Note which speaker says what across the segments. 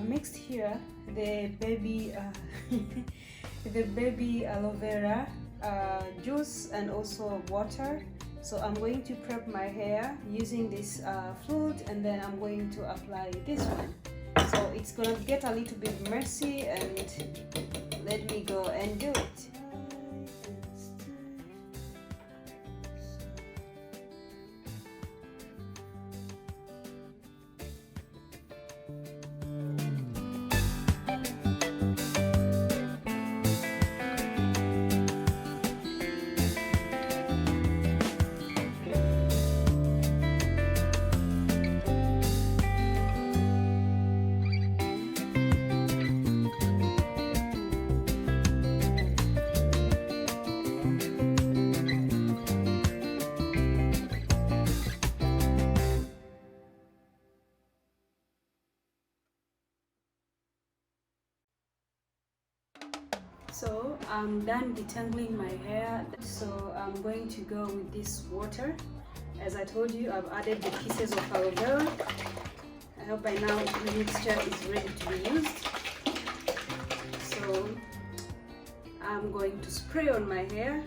Speaker 1: I've mixed here the baby the baby aloe vera juice and also water. So I'm going to prep my hair using this fluid, and then I'm going to apply this one. So it's gonna get a little bit messy, and let me go and do it. So I'm done detangling my hair, so I'm going to go with this water. As I told you, I've added the pieces of aloe vera. I hope by now the mixture is ready to be used. So I'm going to spray on my hair.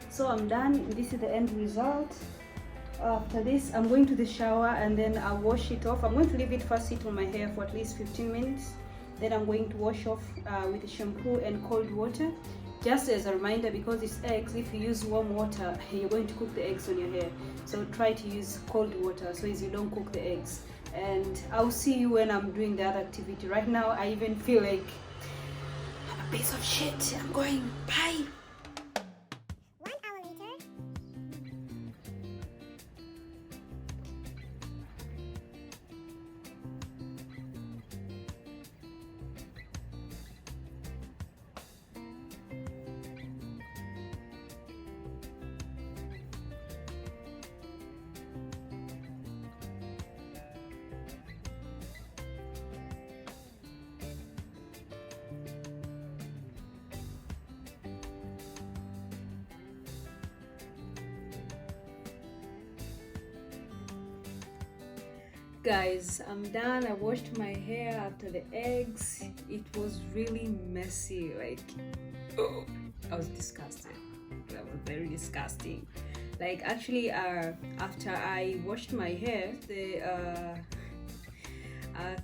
Speaker 1: So I'm done. This is the end result. After this, I'm going to the shower and then I'll wash it off. I'm going to leave it first sit on my hair for at least 15 minutes. Then I'm going to wash off with shampoo and cold water. Just as a reminder, because it's eggs, if you use warm water, you're going to cook the eggs on your hair. So try to use cold water so as you don't cook the eggs. And I'll see you when I'm doing the other activity. Right now, I even feel like I'm a piece of shit. I'm going, bye. Guys, I'm done. I washed my hair after the eggs. It was really messy, like oh, I was disgusted. That was very disgusting. Like actually after I washed my hair, the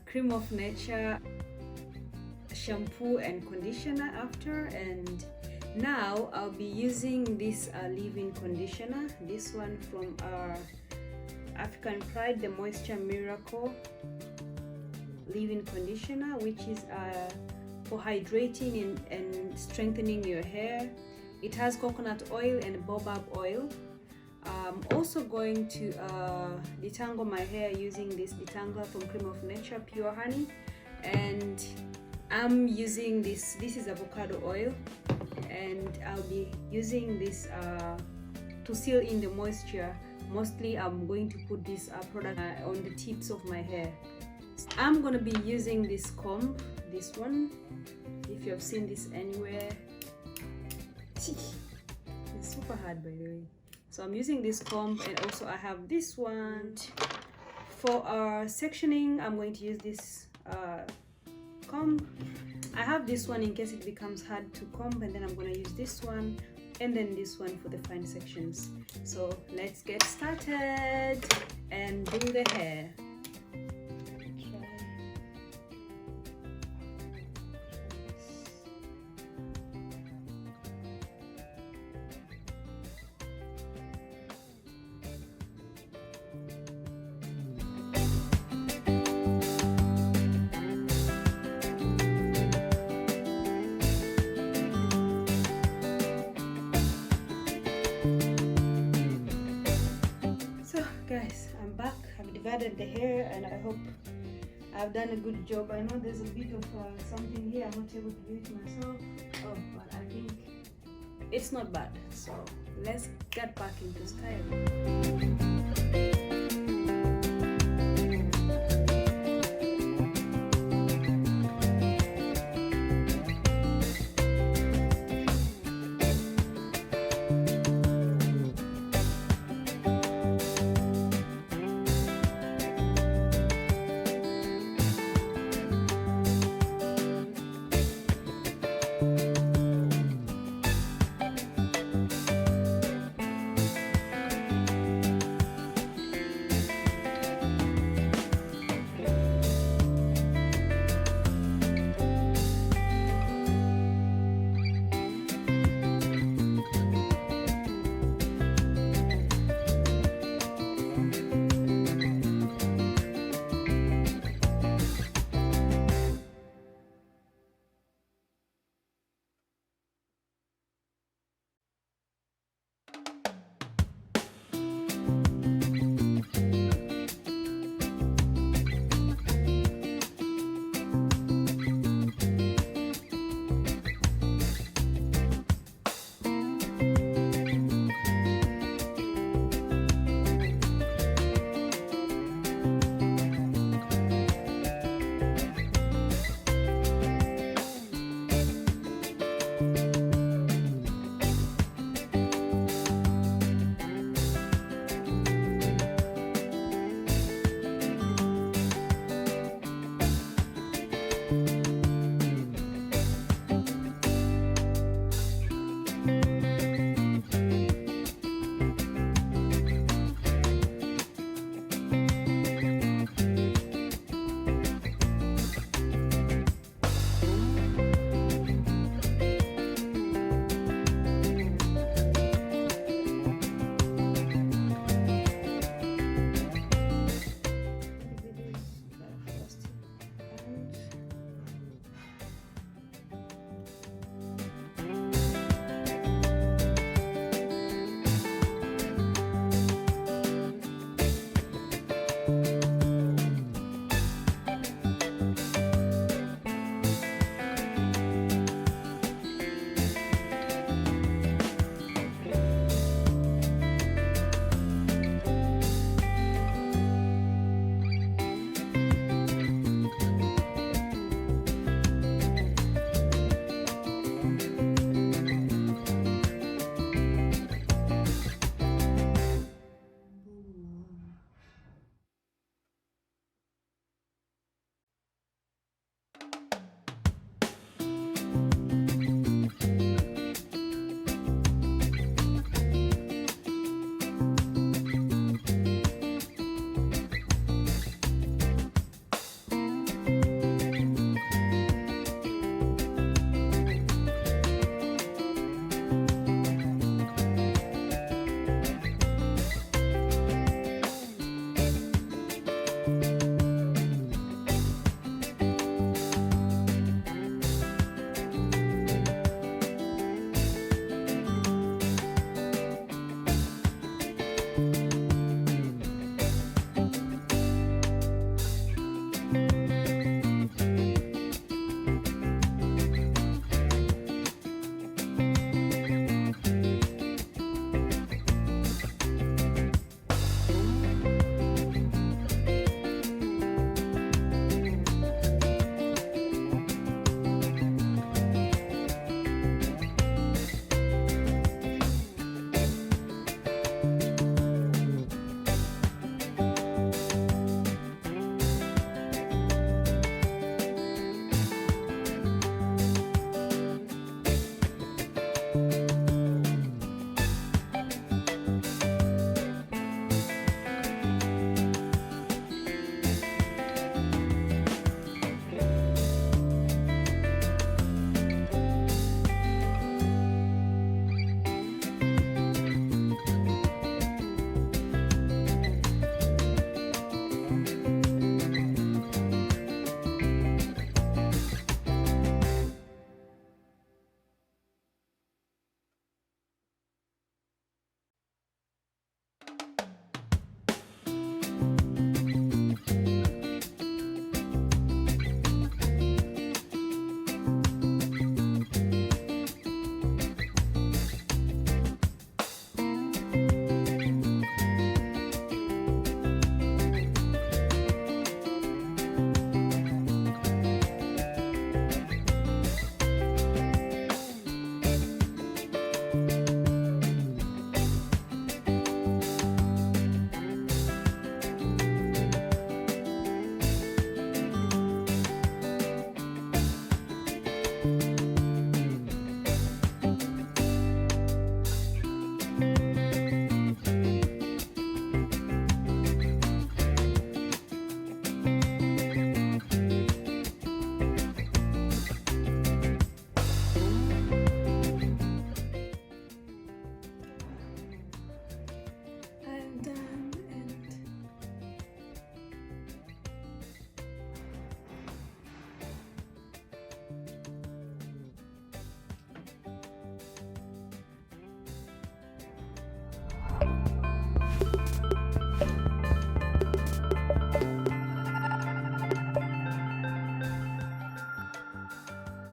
Speaker 1: cream of nature shampoo and conditioner after, and now I'll be using this leave-in conditioner, this one from African Pride, the Moisture Miracle leave-in conditioner, which is for hydrating and strengthening your hair. It has coconut oil and baobab oil. I'm also going to detangle my hair using this detangler from Cream of Nature Pure Honey, and I'm using this is avocado oil, and I'll be using this to seal in the moisture. Mostly I'm going to put this product on the tips of my hair. I'm going to be using this comb, this one, if you have seen this anywhere. It's super hard, by the way. So I'm using this comb, and also I have this one. For sectioning, I'm going to use this comb. I have this one in case it becomes hard to comb, and then I'm going to use this one, and then this one for the fine sections. So let's get started and do the hair. Guys, I'm back. I've divided the hair, and I hope I've done a good job. I know there's a bit of something here. I'm not able to do it myself. Oh, but I think it's not bad. So let's get back into styling.